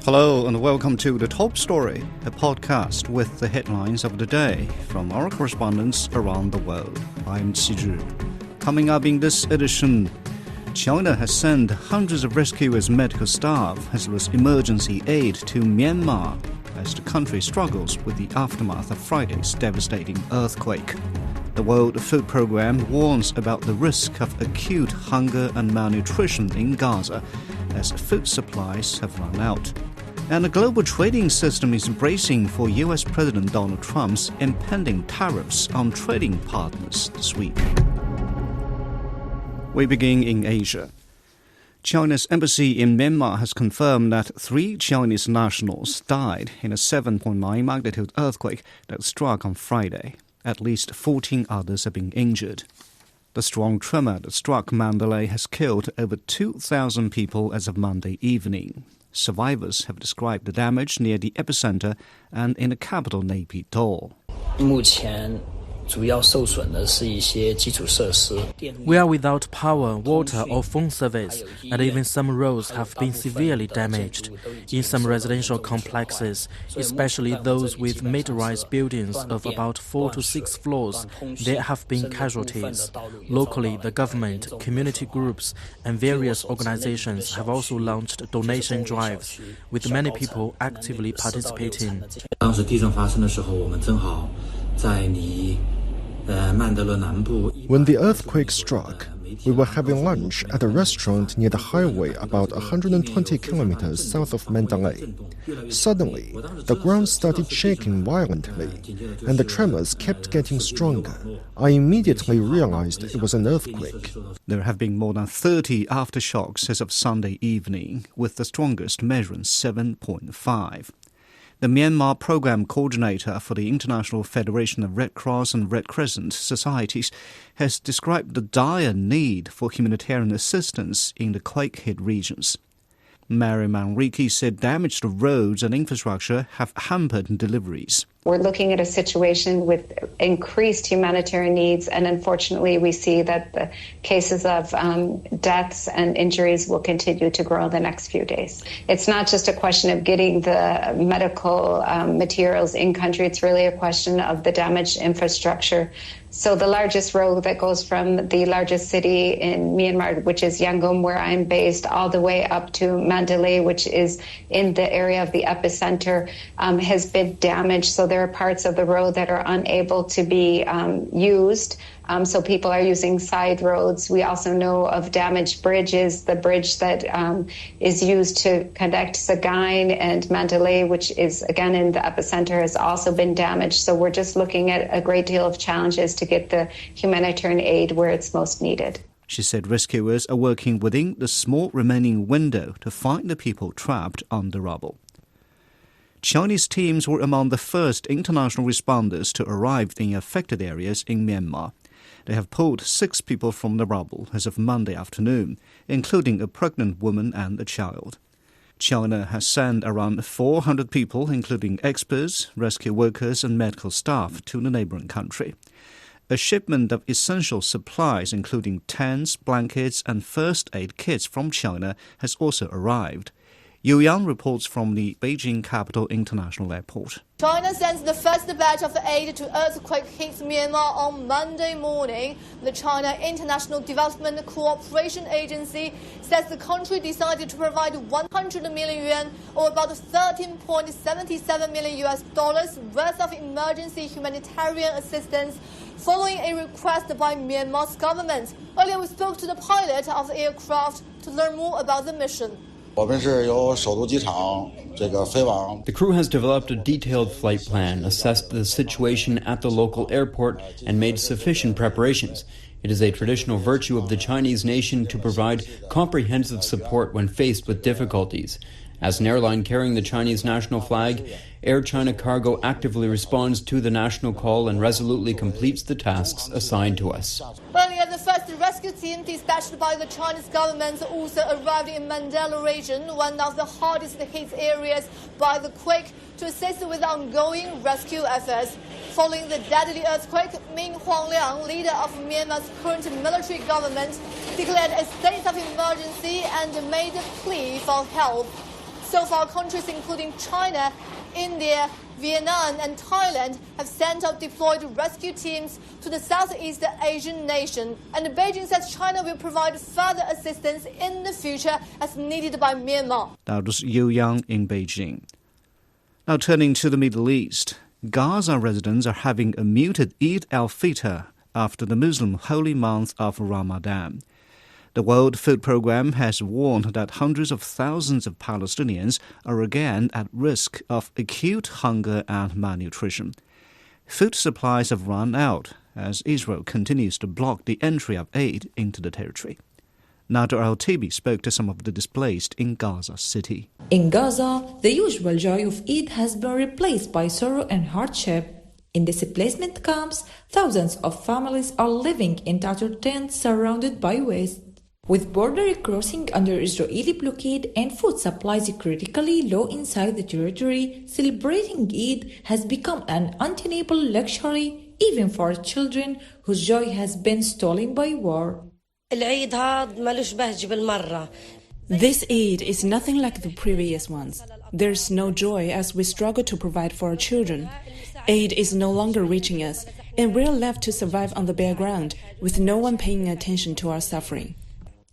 Hello and welcome to The Top Story, a podcast with the headlines of the day from our correspondents around the world. I'm Qizhi. Coming up in this edition, China has sent hundreds of rescuers and medical staff as well as emergency aid to Myanmar as the country struggles with the aftermath of Friday's devastating earthquake. The World Food Programme warns about the risk of acute hunger and malnutrition in Gaza as food supplies have run out. And the global trading system is bracing for US President Donald Trump's impending tariffs on trading partners this week. We begin in Asia. China's embassy in Myanmar has confirmed that 3 Chinese nationals died in a 7.9 magnitude earthquake that struck on Friday. At least 14 others have been injured. The strong tremor that struck Mandalay has killed over 2,000 people as of Monday evening. Survivors have described the damage near the epicenter and in the capital Naypyidaw. We are without power, water or phone service, and even some roads have been severely damaged. In some residential complexes, especially those with mid-rise buildings of about 4 to 6 floors, there have been casualties. Locally, the government, community groups, and various organizations have also launched donation drives, with many people actively participating. When the earthquake struck, we were having lunch at a restaurant near the highway about 120 kilometers south of Mandalay. Suddenly, the ground started shaking violently, and the tremors kept getting stronger. I immediately realized it was an earthquake. There have been more than 30 aftershocks as of Sunday evening, with the strongest measuring 7.5. The Myanmar Program Coordinator for the International Federation of Red Cross and Red Crescent Societies has described the dire need for humanitarian assistance in the quake-hit regions. Mary Manrique said damaged roads and infrastructure have hampered deliveries. We're looking at a situation with increased humanitarian needs, and unfortunately we see that the cases of deaths and injuries will continue to grow in the next few days. It's not just a question of getting the medical materials in country, it's really a question of the damaged infrastructure. So the largest road that goes from the largest city in Myanmar, which is Yangon, where I'm based, all the way up to Mandalay, which is in the area of the epicenter, has been damaged. So there are parts of the road that are unable to be used. So people are using side roads. We also know of damaged bridges. The bridge that is used to connect Sagaing and Mandalay, which is again in the epicenter, has also been damaged. So we're just looking at a great deal of challenges to get the humanitarian aid where it's most needed. She said rescuers are working within the small remaining window to find the people trapped under rubble. Chinese teams were among the first international responders to arrive in affected areas in Myanmar. They have pulled 6 people from the rubble as of Monday afternoon, including a pregnant woman and a child. China has sent around 400 people, including experts, rescue workers and medical staff, to the neighboring country. A shipment of essential supplies, including tents, blankets and first aid kits from China, has also arrived. Yu Yang reports from the Beijing Capital International Airport. China sends the first batch of aid to earthquake-hit Myanmar on Monday morning. The China International Development Cooperation Agency says the country decided to provide 100 million yuan, or about $13.77 million worth of emergency humanitarian assistance, following a request by Myanmar's government. Earlier, we spoke to the pilot of the aircraft to learn more about the mission. The crew has developed a detailed flight plan, assessed the situation at the local airport, and made sufficient preparations. It is a traditional virtue of the Chinese nation to provide comprehensive support when faced with difficulties. As an airline carrying the Chinese national flag, Air China Cargo actively responds to the national call and resolutely completes the tasks assigned to us. Earlier, the first rescue team dispatched by the Chinese government also arrived in Mandalay region, one of the hardest hit areas by the quake, to assist with ongoing rescue efforts. Following the deadly earthquake, Min Huangliang, leader of Myanmar's current military government, declared a state of emergency and made a plea for help. So far, countries including China, India, Vietnam and Thailand have sent out deployed rescue teams to the Southeast Asian nation. And Beijing says China will provide further assistance in the future as needed by Myanmar. That was Yu Yang in Beijing. Now turning to the Middle East, Gaza residents are having a muted Eid al-Fitr after the Muslim holy month of Ramadan. The World Food Programme has warned that hundreds of thousands of Palestinians are again at risk of acute hunger and malnutrition. Food supplies have run out as Israel continues to block the entry of aid into the territory. Nader Al-Tibi spoke to some of the displaced in Gaza City. In Gaza, the usual joy of Eid has been replaced by sorrow and hardship. In displacement camps, thousands of families are living in tattered tents surrounded by waste. With border crossing under Israeli blockade and food supplies critically low inside the territory, celebrating Eid has become an untenable luxury even for children whose joy has been stolen by war. This Eid is nothing like the previous ones. There's no joy as we struggle to provide for our children. Aid is no longer reaching us, and we're left to survive on the bare ground with no one paying attention to our suffering.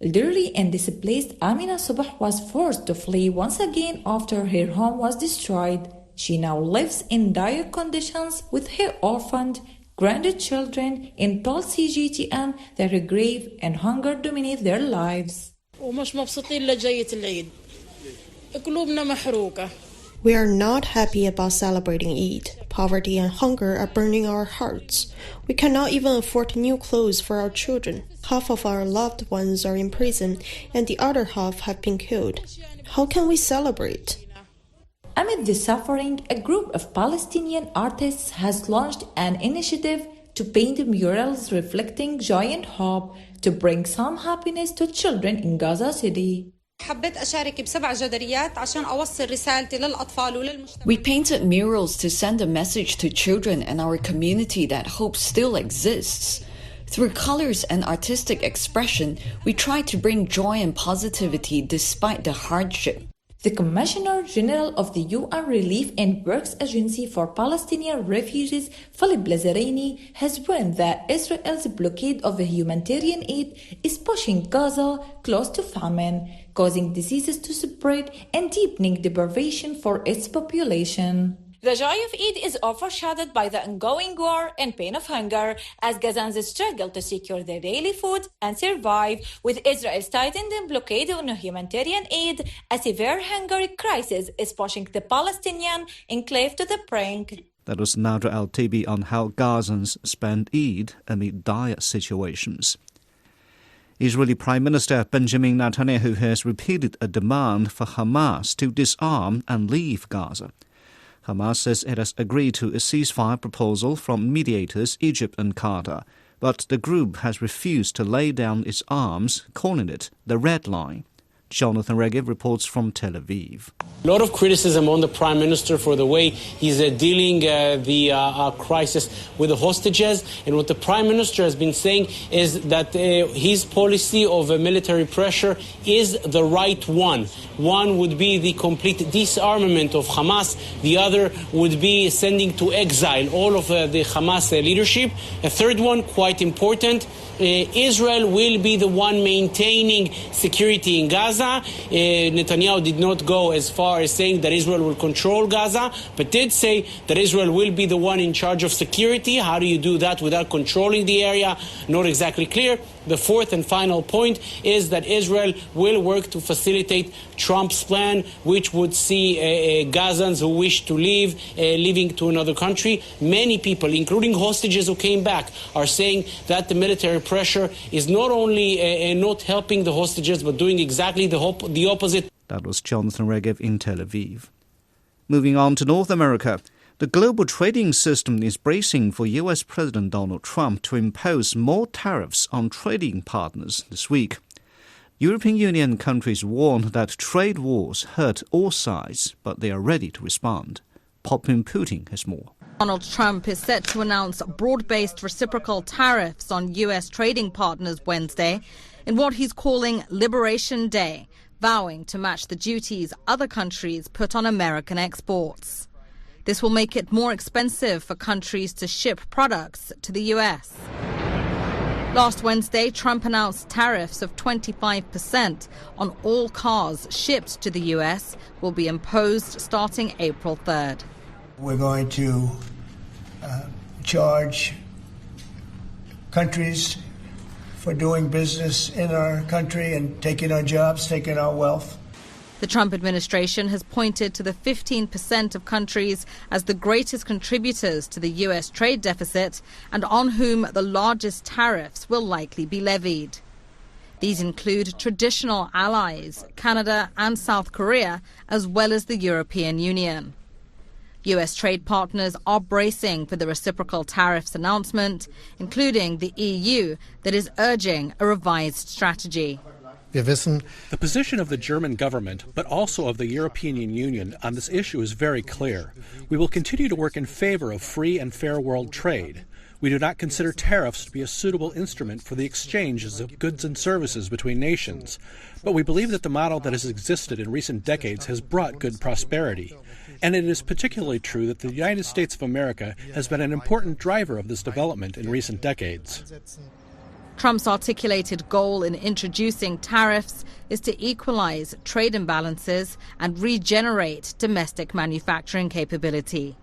Elderly and displaced Amina Subah was forced to flee once again after her home was destroyed. She now lives in dire conditions with her orphaned grandchildren in tall CGTN that are grave and hunger dominate their lives. We are not happy about celebrating Eid. Poverty and hunger are burning our hearts. We cannot even afford new clothes for our children. Half of our loved ones are in prison, and the other half have been killed. How can we celebrate? Amid the suffering, a group of Palestinian artists has launched an initiative to paint murals reflecting joy and hope to bring some happiness to children in Gaza City. We painted murals to send a message to children and our community that hope still exists. Through colors and artistic expression, we try to bring joy and positivity despite the hardship. The Commissioner General of the UN Relief and Works Agency for Palestinian Refugees, Philip Lazzarini, has warned that Israel's blockade of the humanitarian aid is pushing Gaza close to famine, causing diseases to spread and deepening deprivation for its population. The joy of Eid is overshadowed by the ongoing war and pain of hunger as Gazans struggle to secure their daily food and survive. With Israel's tightened blockade on humanitarian aid, a severe hunger crisis is pushing the Palestinian enclave to the brink. That was Nader Al-Tibi on how Gazans spend Eid amid dire situations. Israeli Prime Minister Benjamin Netanyahu has repeated a demand for Hamas to disarm and leave Gaza. Hamas says it has agreed to a ceasefire proposal from mediators Egypt and Qatar, but the group has refused to lay down its arms, calling it the Red Line. Jonathan Regev reports from Tel Aviv. A lot of criticism on the Prime Minister for the way he's dealing the crisis with the hostages. And what the Prime Minister has been saying is that his policy of military pressure is the right one. One would be the complete disarmament of Hamas. The other would be sending to exile all of the Hamas leadership. A third one, quite important, Israel will be the one maintaining security in Gaza. Netanyahu did not go as far as saying that Israel will control Gaza, but did say that Israel will be the one in charge of security. How do you do that without controlling the area? Not exactly clear. The fourth and final point is that Israel will work to facilitate Trump's plan, which would see Gazans who wish to leave, leaving to another country. Many people, including hostages who came back, are saying that the military pressure is not only not helping the hostages, but doing exactly the opposite. That was Jonathan Regev in Tel Aviv. Moving on to North America. The global trading system is bracing for U.S. President Donald Trump to impose more tariffs on trading partners this week. European Union countries warned that trade wars hurt all sides, but they are ready to respond. Popin Putin has more. Donald Trump is set to announce broad-based reciprocal tariffs on U.S. trading partners Wednesday in what he's calling Liberation Day. vowing to match the duties other countries put on American exports. This will make it more expensive for countries to ship products to the US. Last Wednesday, Trump announced tariffs of 25% on all cars shipped to the US will be imposed starting April 3rd. We're going to charge countries for doing business in our country and taking our jobs, taking our wealth. The Trump administration has pointed to the 15% of countries as the greatest contributors to the U.S. trade deficit and on whom the largest tariffs will likely be levied. These include traditional allies, Canada and South Korea, as well as the European Union. U.S. trade partners are bracing for the reciprocal tariffs announcement, including the EU, that is urging a revised strategy. The position of the German government, but also of the European Union on this issue is very clear. We will continue to work in favor of free and fair world trade. We do not consider tariffs to be a suitable instrument for the exchanges of goods and services between nations. But we believe that the model that has existed in recent decades has brought good prosperity. And it is particularly true that the United States of America has been an important driver of this development in recent decades. Trump's articulated goal in introducing tariffs is to equalize trade imbalances and regenerate domestic manufacturing capability.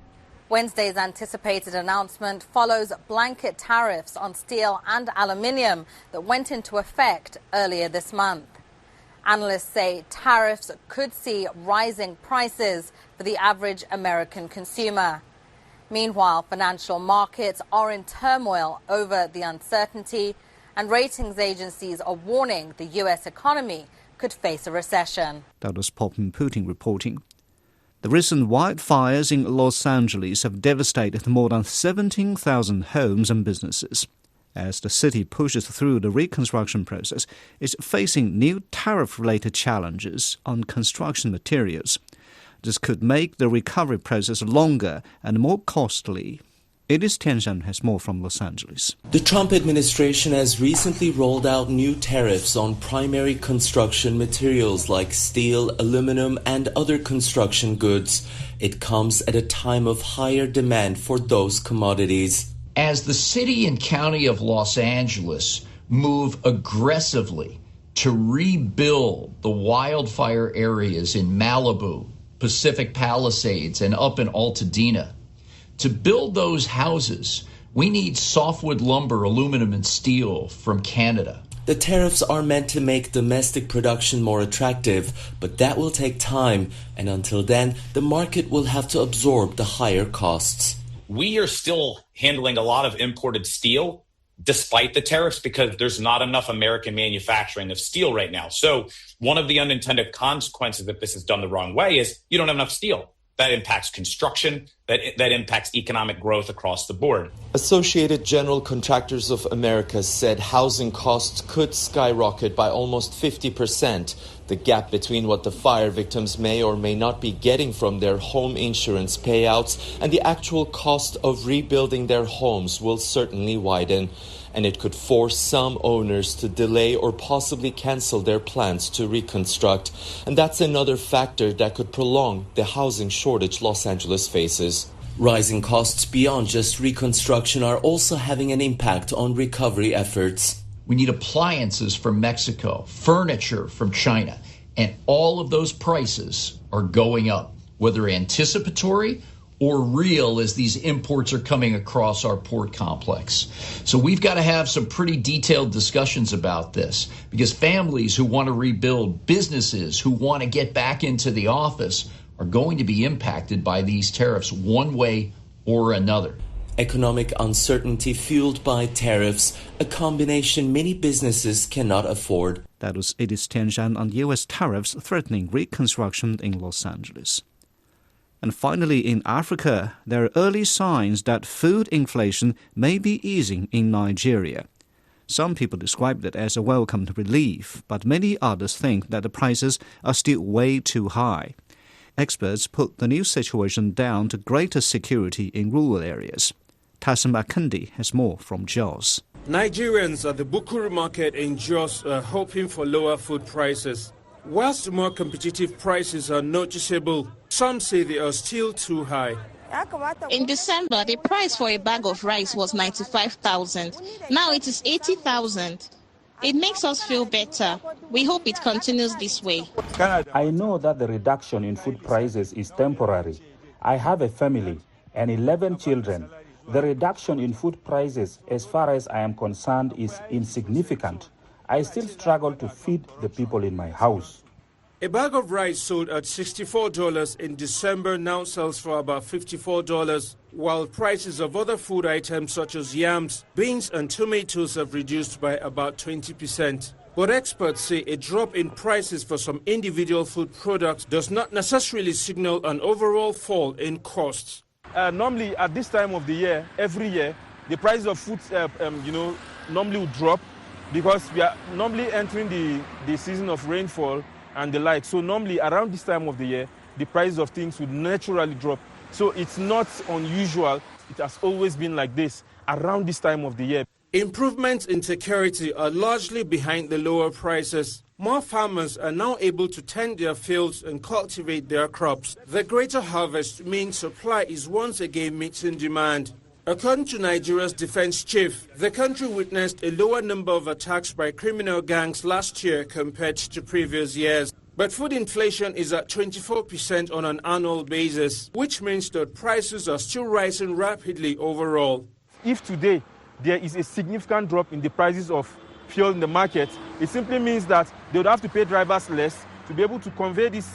Wednesday's anticipated announcement follows blanket tariffs on steel and aluminium that went into effect earlier this month. Analysts say tariffs could see rising prices for the average American consumer. Meanwhile, financial markets are in turmoil over the uncertainty, and ratings agencies are warning the U.S. economy could face a recession. That was Poppin Putin reporting. The recent wildfires in Los Angeles have devastated more than 17,000 homes and businesses. As the city pushes through the reconstruction process, it's facing new tariff-related challenges on construction materials. This could make the recovery process longer and more costly. Edis Tianshan has more from Los Angeles. The Trump administration has recently rolled out new tariffs on primary construction materials like steel, aluminum, and other construction goods. It comes at a time of higher demand for those commodities. As the city and county of Los Angeles move aggressively to rebuild the wildfire areas in Malibu, Pacific Palisades, and up in Altadena, to build those houses, we need softwood lumber, aluminum, and steel from Canada. The tariffs are meant to make domestic production more attractive, but that will take time, and until then, the market will have to absorb the higher costs. We are still handling a lot of imported steel despite the tariffs because there's not enough American manufacturing of steel right now. So one of the unintended consequences if this is done the wrong way is you don't have enough steel. That impacts construction, that impacts economic growth across the board. Associated General Contractors of America said housing costs could skyrocket by almost 50%. The gap between what the fire victims may or may not be getting from their home insurance payouts and the actual cost of rebuilding their homes will certainly widen. And it could force some owners to delay or possibly cancel their plans to reconstruct. And that's another factor that could prolong the housing shortage Los Angeles faces. Rising costs beyond just reconstruction are also having an impact on recovery efforts. We need appliances from Mexico, furniture from China, and all of those prices are going up, whether anticipatory or real as these imports are coming across our port complex. So we've got to have some pretty detailed discussions about this because families who want to rebuild, businesses who want to get back into the office are going to be impacted by these tariffs one way or another. Economic uncertainty fueled by tariffs, a combination many businesses cannot afford. That was Edis Tianshan on U.S. tariffs threatening reconstruction in Los Angeles. And finally, in Africa, there are early signs that food inflation may be easing in Nigeria. Some people describe it as a welcome relief, but many others think that the prices are still way too high. Experts put the new situation down to greater security in rural areas. Tassim Akandi has more from Jos. Nigerians at the Bukuru market in Jos are hoping for lower food prices. Whilst more competitive prices are noticeable, some say they are still too high. In December, the price for a bag of rice was 95,000. Now it is 80,000. It makes us feel better. We hope it continues this way. I know that the reduction in food prices is temporary. I have a family and 11 children. The reduction in food prices, as far as I am concerned, is insignificant. I still struggle to feed the people in my house. A bag of rice sold at $64 in December now sells for about $54, while prices of other food items such as yams, beans and tomatoes have reduced by about 20%. But experts say a drop in prices for some individual food products does not necessarily signal an overall fall in costs. Normally at this time of the year, every year, the price of food, normally would drop because we are normally entering the season of rainfall and the like. So normally around this time of the year, the price of things would naturally drop. So it's not unusual. It has always been like this around this time of the year. Improvements in security are largely behind the lower prices. More farmers are now able to tend their fields and cultivate their crops. The greater harvest means supply is once again meeting demand. According to Nigeria's defense chief, the country witnessed a lower number of attacks by criminal gangs last year compared to previous years. But food inflation is at 24% on an annual basis, which means that prices are still rising rapidly overall. If today there is a significant drop in the prices of fuel in the market, it simply means that they would have to pay drivers less to be able to convey this,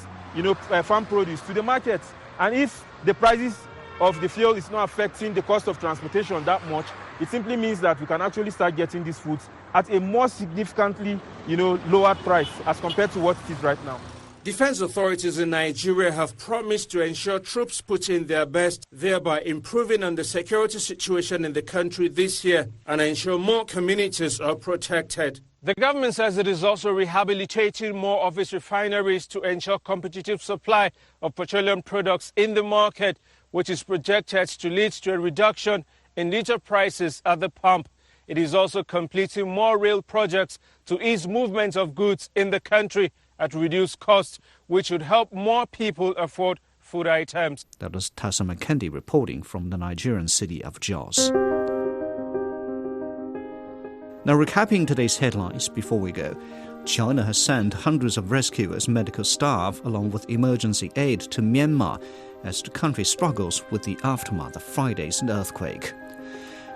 farm produce to the market. And if the prices of the fuel is not affecting the cost of transportation that much, it simply means that we can actually start getting these foods at a more significantly, lower price as compared to what it is right now. Defense authorities in Nigeria have promised to ensure troops put in their best, thereby improving on the security situation in the country this year and ensure more communities are protected. The government says it is also rehabilitating more of its refineries to ensure competitive supply of petroleum products in the market, which is projected to lead to a reduction in liter prices at the pump. It is also completing more rail projects to ease movement of goods in the country at reduced costs, which would help more people afford food items. That was Tessa McKendy reporting from the Nigerian city of Jos. Now, recapping today's headlines before we go. China has sent hundreds of rescuers, medical staff, along with emergency aid to Myanmar as the country struggles with the aftermath of Friday's earthquake.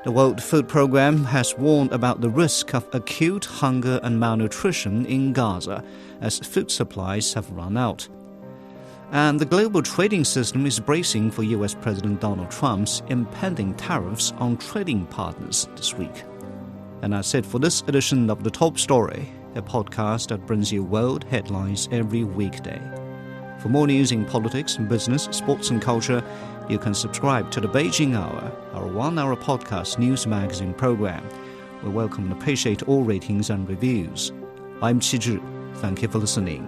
The World Food Programme has warned about the risk of acute hunger and malnutrition in Gaza as food supplies have run out. And the global trading system is bracing for US President Donald Trump's impending tariffs on trading partners this week. And that's it for this edition of The Top Story, a podcast that brings you world headlines every weekday. For more news in politics, business, sports and culture, you can subscribe to the Beijing Hour, our one-hour podcast news magazine program. We welcome and appreciate all ratings and reviews. I'm Qi Zhi. Thank you for listening.